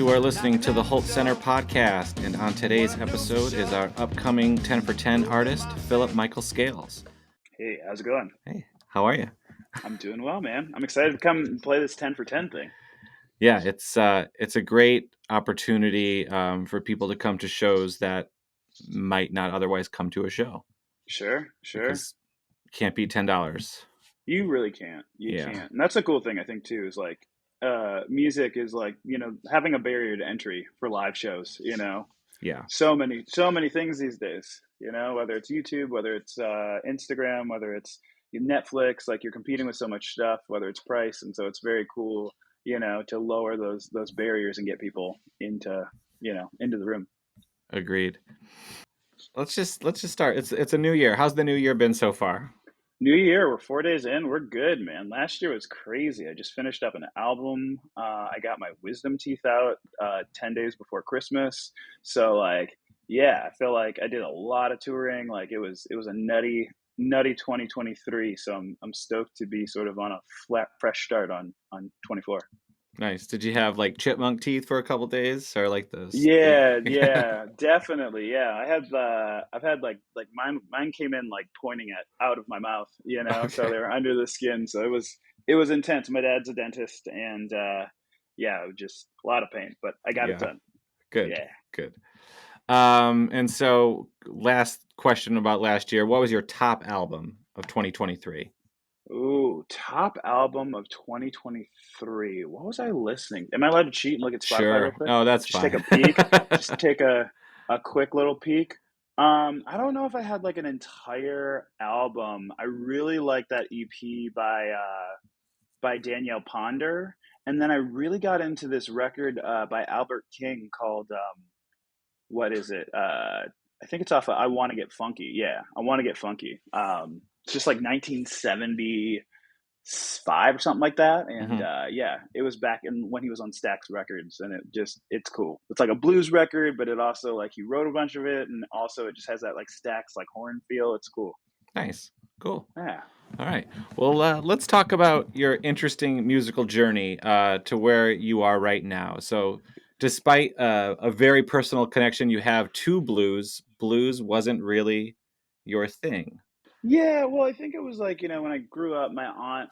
You are listening to the Hult Center podcast, and on today's episode is our upcoming 10 for 10 artist, Phillip-Michael Scales. Hey, how's it going? Hey, how are you? I'm doing well, man. I'm excited to come and play this 10 for 10 thing. Yeah, it's a great opportunity for people to come to shows that might not otherwise come to a show. Sure. Because can't beat $10. You really can't. You can't. And that's a cool thing, I think, too, is like music is like, having a barrier to entry for live shows, Yeah. So many things these days, whether it's YouTube, whether it's Instagram, whether it's Netflix, like you're competing with so much stuff, whether it's price. And so it's very cool, to lower those barriers and get people into the room. Agreed. Let's just start. It's a new year. How's the new year been so far? New year, we're 4 days in. We're good, man. Last year was crazy. I just finished up an album. I got my wisdom teeth out 10 days before Christmas. So like, yeah, I feel like I did a lot of touring. Like it was a nutty 2023. So I'm stoked to be sort of on a fresh start on 24. Nice. Did you have like chipmunk teeth for a couple days, or like those? Yeah, definitely. Yeah, I've had like mine came in like pointing out of my mouth, Okay. so they were under the skin. So it was intense. My dad's a dentist, and yeah, it was just a lot of pain, but I got it done. Good. Yeah. Good. And so last question about last year, what was your top album of 2023? Ooh, top album of 2023. What was I listening? Am I allowed to cheat and look at Spotify real quick? Oh, that's just fine. Take a peek. Just take a quick little peek. I don't know if I had like an entire album. I really like that EP by Danielle Ponder, and then I really got into this record by Albert King called what is it? I think it's off of I Want to Get Funky. Yeah, I Want to Get Funky. It's just like 1975 or something like that. And yeah, it was back when he was on Stax Records, and it's cool. It's like a blues record, but it also like he wrote a bunch of it, and also it just has that like Stax like horn feel. It's cool. Nice. Cool. Yeah. All right. Well, let's talk about your interesting musical journey to where you are right now. So despite a very personal connection you have to blues wasn't really your thing. Yeah, well, I think it was like, when I grew up, my aunt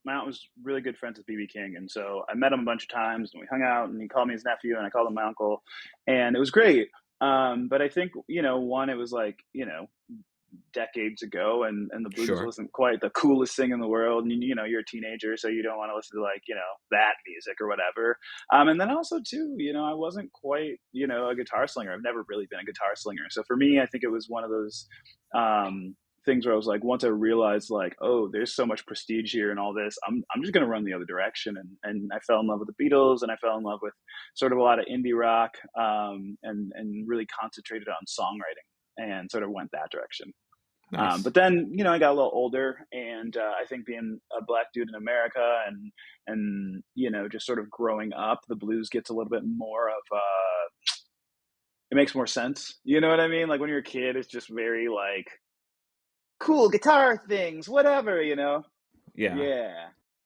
was really good friends with BB King. And so I met him a bunch of times and we hung out and he called me his nephew and I called him my uncle and it was great. But I think, one, it was like, decades ago and the blues wasn't quite the coolest thing in the world. And, you're a teenager, so you don't want to listen to like, that music or whatever. And then also too, I wasn't quite, a guitar slinger. I've never really been a guitar slinger. So for me, I think it was one of those, things where I was like, once I realized like, oh, there's so much prestige here and all this, I'm just going to run the other direction. And I fell in love with the Beatles and I fell in love with sort of a lot of indie rock, and really concentrated on songwriting and sort of went that direction. Nice. But then, I got a little older and I think being a black dude in America and, just sort of growing up, the blues gets a little bit more of, it makes more sense. You know what I mean? Like when you're a kid, it's just very like, cool guitar things, whatever, Yeah.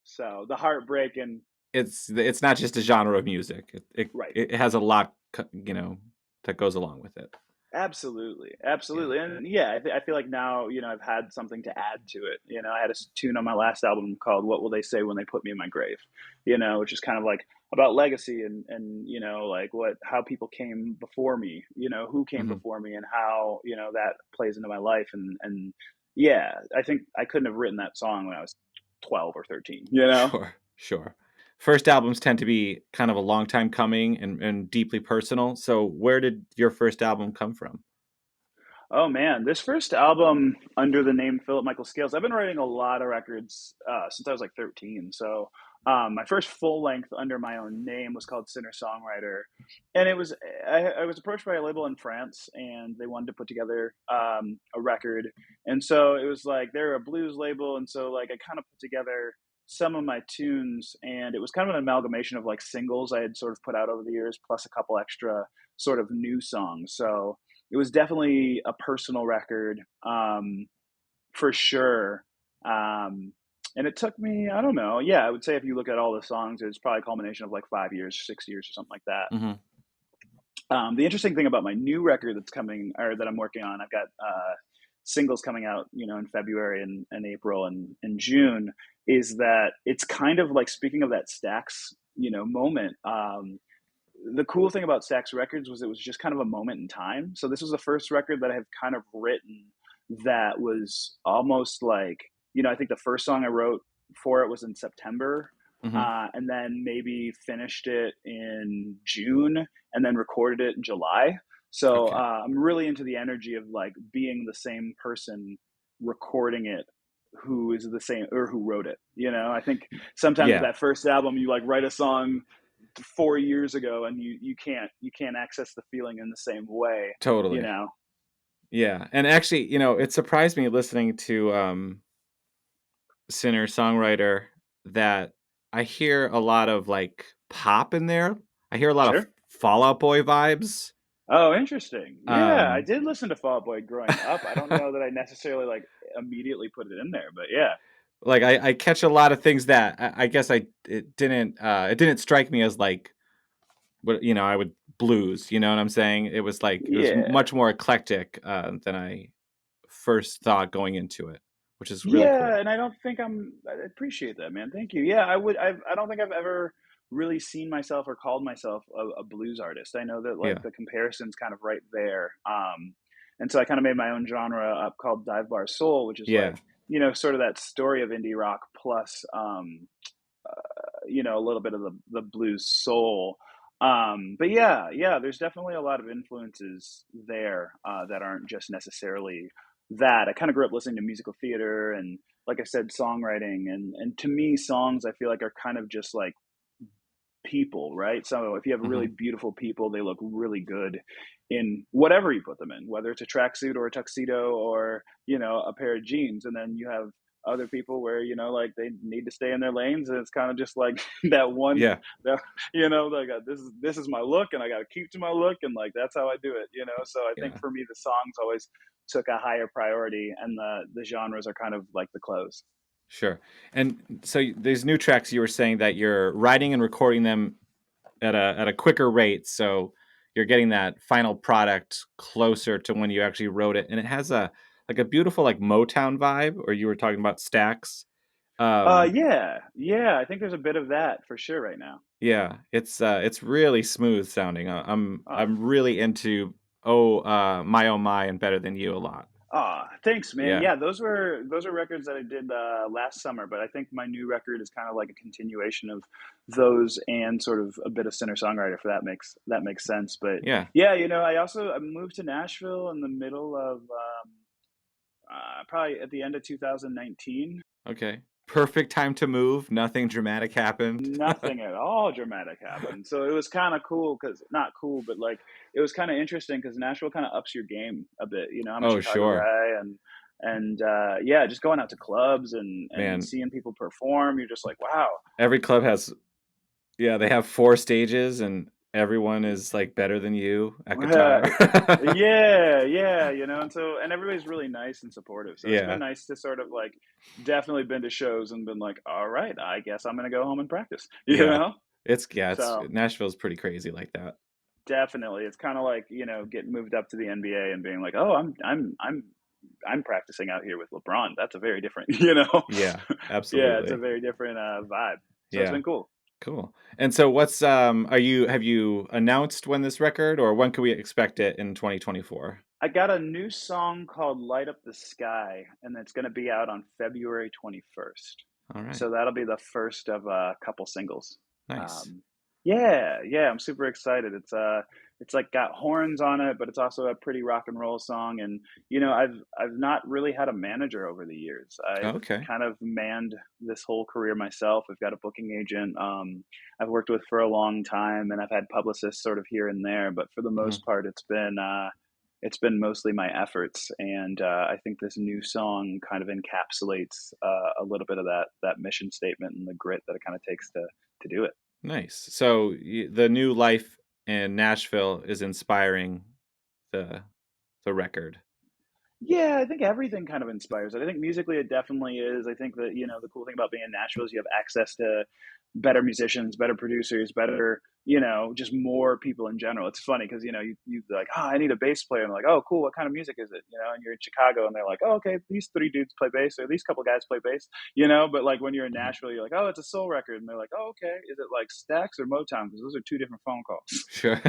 So the heartbreak and it's not just a genre of music. right. It has a lot, that goes along with it. Absolutely. And yeah, I feel like now, I've had something to add to it. I had a tune on my last album called What Will They Say When They Put Me in My Grave, which is kind of like about legacy and like how people came before me, who came before me and how, that plays into my life. And yeah, I think I couldn't have written that song when I was 12 or 13, Sure. First albums tend to be kind of a long time coming and deeply personal. So where did your first album come from? Oh man, this first album under the name Phillip-Michael Scales, I've been writing a lot of records since I was like 13. So my first full length under my own name was called Singer-Songwriter. And I was approached by a label in France and they wanted to put together a record. And so it was like, they're a blues label. And so like I kind of put together some of my tunes and it was kind of an amalgamation of like singles I had sort of put out over the years, plus a couple extra sort of new songs. So it was definitely a personal record, for sure. And it took me, I don't know, yeah, I would say if you look at all the songs, it's probably a culmination of like 5 years, 6 years, or something like that. Hmm. The interesting thing about my new record that's coming, or that I'm working on, I've got singles coming out, in February and April and June, is that it's kind of like, speaking of that Stax, moment. The cool thing about Stax Records was it was just kind of a moment in time. So this was the first record that I have kind of written that was almost like, I think the first song I wrote for it was in September, Hmm. and then maybe finished it in June, and then recorded it in July. So Okay. I'm really into the energy of like being the same person recording it, who is the same, or who wrote it. I think sometimes with Yeah, that first album, you like write a song 4 years ago, and you can't access the feeling in the same way. you totally. know Yeah, and actually, it surprised me listening to singer-songwriter that I hear a lot of, like, pop in there. I hear a lot of Sure. Fall Out Boy vibes. Oh, interesting. Yeah, I Um, did listen to Fall Out Boy growing up. I don't know that I necessarily like immediately put it in there, but yeah. like, I catch a lot of things that I guess it didn't strike me as, like, what I would blues, you know what I'm saying? It was, like, it was Yeah. much more eclectic, than I first thought going into it, which is really Yeah, cool. and I appreciate that, man. Thank you. Yeah, I don't think I've ever really seen myself or called myself a blues artist. I know that like Yeah. the comparison's kind of right there. And so I kind of made my own genre up called Dive Bar Soul, which is Yeah. like, sort of that story of indie rock plus a little bit of the blues soul. But yeah, there's definitely a lot of influences there that aren't just necessarily that. I kind of grew up listening to musical theater and, like I said, songwriting, and to me, songs I feel like are kind of just like people, right? So if you have really Mhm. beautiful people, they look really good in whatever you put them in, whether it's a tracksuit or a tuxedo or, a pair of jeans. And then you have other people where, like they need to stay in their lanes, and it's kind of just like that one Yeah. that, like this is my look, and I got to keep to my look, and like that's how I do it. So I think Yeah. for me the songs always took a higher priority, and the genres are kind of like the clothes. Sure. And so these new tracks, you were saying that you're writing and recording them at a quicker rate, so you're getting that final product closer to when you actually wrote it, and it has a beautiful like Motown vibe. Or you were talking about stacks. Um, Yeah, I think there's a bit of that for sure right now. yeah, it's really smooth sounding. Uh, I'm really into oh my and Better Than You a lot. Thanks, man. Yeah, Yeah, those are records that I did last summer, but I think my new record is kind of like a continuation of those, and sort of a bit of singer-songwriter, if that makes sense. But yeah. yeah, I moved to Nashville in the middle of probably at the end of 2019. Okay. Perfect time to move. Nothing dramatic happened. Nothing at all dramatic happened. So it was kind of cool, because not cool, but like it was kind of interesting because Nashville kind of ups your game a bit. I'm a Oh, Chicago sure, guy, and yeah, just going out to clubs and man. seeing people perform, you're just like, wow. Every club has Yeah, they have 4 stages and everyone is, like, better than you at Uh, guitar. yeah, and everybody's really nice and supportive. So it's been Yeah, nice to sort of like definitely been to shows and been like, all right, I guess I'm gonna go home and practice. yeah. It's So Nashville's pretty crazy like that. definitely, it's kind of like, getting moved up to the NBA and being like, oh, I'm practicing out here with LeBron. That's a very different, Yeah, yeah, it's a absolutely. very different vibe. So it's Yeah, been cool. cool. And so have you announced when this record, or when can we expect it in 2024? I got a new song called "Light Up the Sky," and it's going to be out on February 21st. Alright, So that'll be the first of a couple singles. nice. Um, yeah, I'm super excited. It's like got horns on it, but it's also a pretty rock and roll song. And I've not really had a manager over the years. Oh, I've okay. kind of manned this whole career myself. I've got a booking agent. I've worked with for a long time, and I've had publicists sort of here and there. But for the Mhm. most part, it's been mostly my efforts, and I think this new song kind of encapsulates a little bit of that mission statement and the grit that it kind of takes to do it. Nice. So, the new life in Nashville is inspiring the the record. Yeah, I think everything kind of inspires it. I think musically it definitely is. I think that, the cool thing about being in Nashville is you have access to better musicians, better producers, better, just more people in general. It's funny because, you like, oh, I need a bass player. And they're like, oh, cool. What kind of music is it? And you're in Chicago and they're like, oh, okay, these three dudes play bass or these couple guys play bass, but like when you're in Mhm. Nashville, you're like, oh, it's a soul record. And they're like, oh, okay. Is it like Stax or Motown? Because those are two different phone calls. Sure.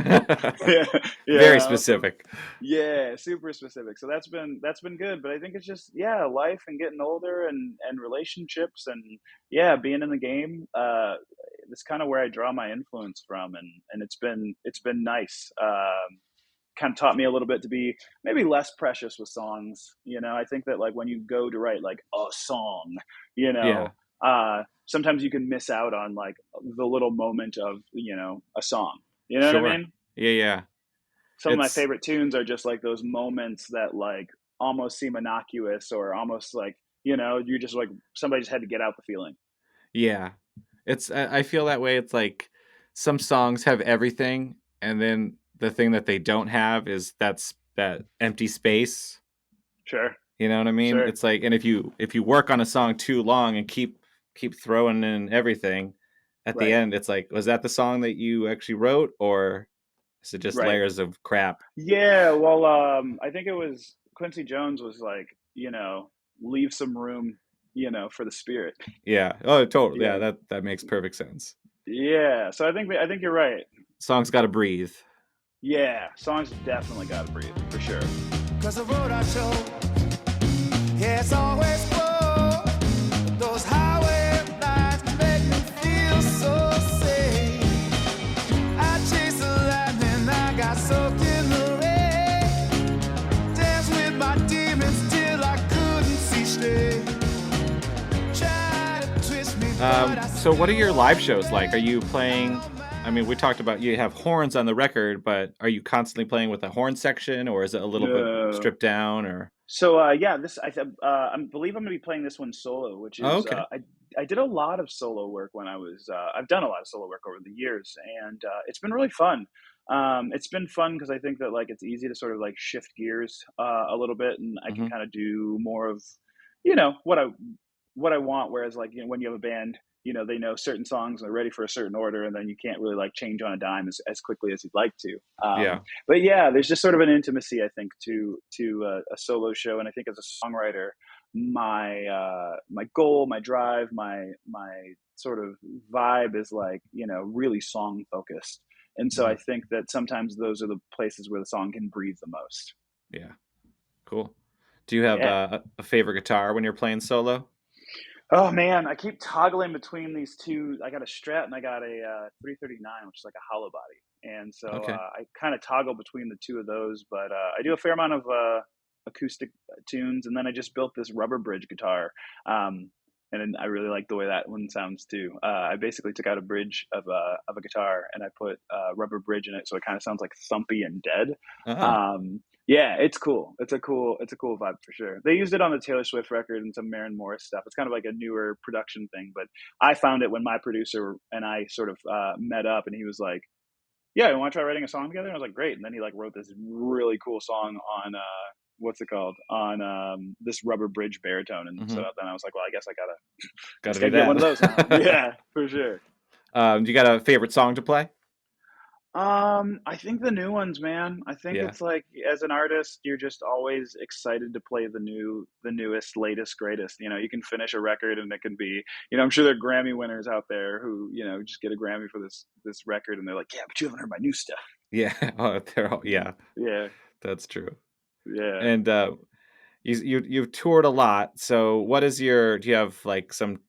yeah. Very So specific. yeah, super specific. So that's been good, but I think it's just life and getting older and relationships and being in the game. That's kind of where I draw my influence from, and it's been nice. Kind of taught me a little bit to be maybe less precious with songs. I think that like when you go to write like a song, Yeah, sometimes you can miss out on like the little moment of a song. You know what I sure. mean? Yeah, yeah. Some of my It's favorite tunes are just like those moments that like almost seem innocuous or almost like you just like somebody just had to get out the feeling. yeah. I feel that way. It's like some songs have everything, and then the thing that they don't have is that empty space. Sure. You know what I mean? Sure. It's like, and if you work on a song too long and keep throwing in everything, at the Right. end, it's like, was that the song that you actually wrote, or is it just Right. layers of crap? Yeah, well, I think it was Quincy Jones was like, leave some room, for the spirit. Yeah. Oh, totally. Yeah, Yeah. that makes perfect sense. Yeah. So I think you're right. Songs got to breathe. Yeah, songs definitely got to breathe for sure. Cause the road I chose, yeah, it's always full. Those highway nights make me feel so safe. I chased the lightning, I got soaked in the rain. Danced with my demons till I couldn't see straight. Tried to twist me, but I So what are your still live won't shows like? Are break. you playing? No I mean, we talked about you have horns on the record, but are you constantly playing with a horn section, or is it a little bit No. stripped down? Or So yeah, this I believe I'm gonna be playing this one solo, which oh, is okay, I did a lot of solo work when I've done a lot of solo work over the years, and it's been really fun. It's been fun because I think that like it's easy to sort of like shift gears a little bit, and I can hmm kind of do more of what I want. Whereas like when you have a band, they know certain songs and they're ready for a certain order, and then you can't really like change on a dime as quickly as you'd like to. yeah, But yeah, there's just sort of an intimacy I think to a solo show, and I think as a songwriter, my goal, my drive, my sort of vibe is like really song focused, and so hmm I think that sometimes those are the places where the song can breathe the most. yeah, cool. Do you have Yeah. a favorite guitar when you're playing solo? Oh man, I keep toggling between these two. I got a Strat and I got a 339, which is like a hollow body, and so Okay, I kind of toggle between the two of those. But I do a fair amount of acoustic tunes, and then I just built this rubber bridge guitar, um, and I really like the way that one sounds too. I basically took out a bridge of a guitar and I put rubber bridge in it, so it kind of sounds like thumpy and dead. oh, Yeah, it's cool. It's a cool vibe for sure. They used it on the Taylor Swift record and some Maren Morris stuff. It's kind of like a newer production thing, but I found it when my producer and I sort of met up, and he was like, "Yeah, you want to try writing a song together?" And I was like, "Great!" And then he like wrote this really cool song on what's it called on this rubber bridge baritone, and so hmm then I was like, "Well, I guess I gotta got to just do gotta get one of that. those now." Yeah, for sure. You got a favorite song to play? I think the new ones, man. I think Yeah. it's like as an artist, you're just always excited to play the newest, latest, greatest. You can finish a record and it can be, I'm sure there are Grammy winners out there who, just get a Grammy for this record and they're like, yeah, but you haven't heard my new stuff. Yeah. Oh, they're all, yeah, Yeah, that's true. yeah. And you've toured a lot. So what is your do you have like some,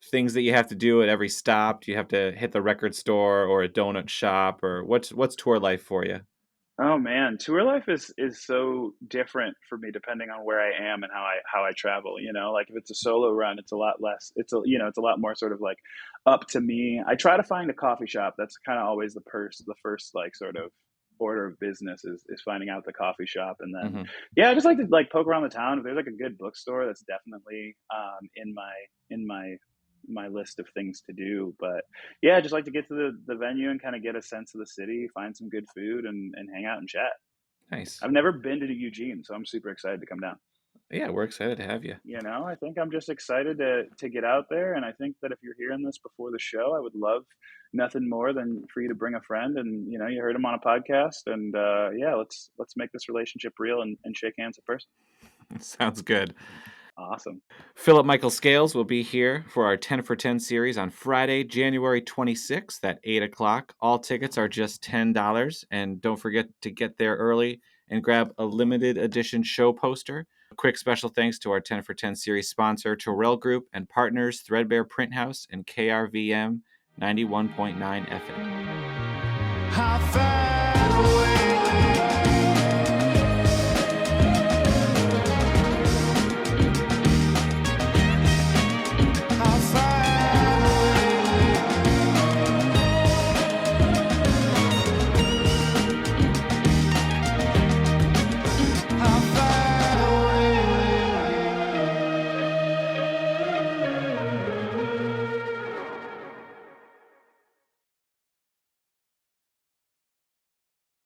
things that you have to do at every stop? Do you have to hit the record store or a donut shop, or what's tour life for you? Oh man, tour life is so different for me depending on where I am and how I travel. Like if it's a solo run, it's a lot less. It's a lot more sort of like up to me. I try to find a coffee shop. That's kind of always the first like sort of order of business is finding out the coffee shop, and then Mhm. yeah, I just like to like poke around the town. If there's like a good bookstore, that's definitely in my list of things to do. But yeah, just like to get to the venue and kind of get a sense of the city, find some good food, and hang out and chat. Nice. I've never been to Eugene, so I'm super excited to come down. Yeah, we're excited to have you. I think I'm just excited to get out there, and I think that if you're hearing this before the show, I would love nothing more than for you to bring a friend, and you heard him on a podcast, and yeah, let's make this relationship real and shake hands in person. Sounds good. Awesome. Phillip-Michael Scales will be here for our 10 for 10 series on Friday, January 26th at 8 o'clock. All tickets are just $10, and don't forget to get there early and grab a limited edition show poster. A quick special thanks to our 10 for 10 series sponsor, Terrell Group, and partners Threadbare Print House and KRVM 91.9 FM. How far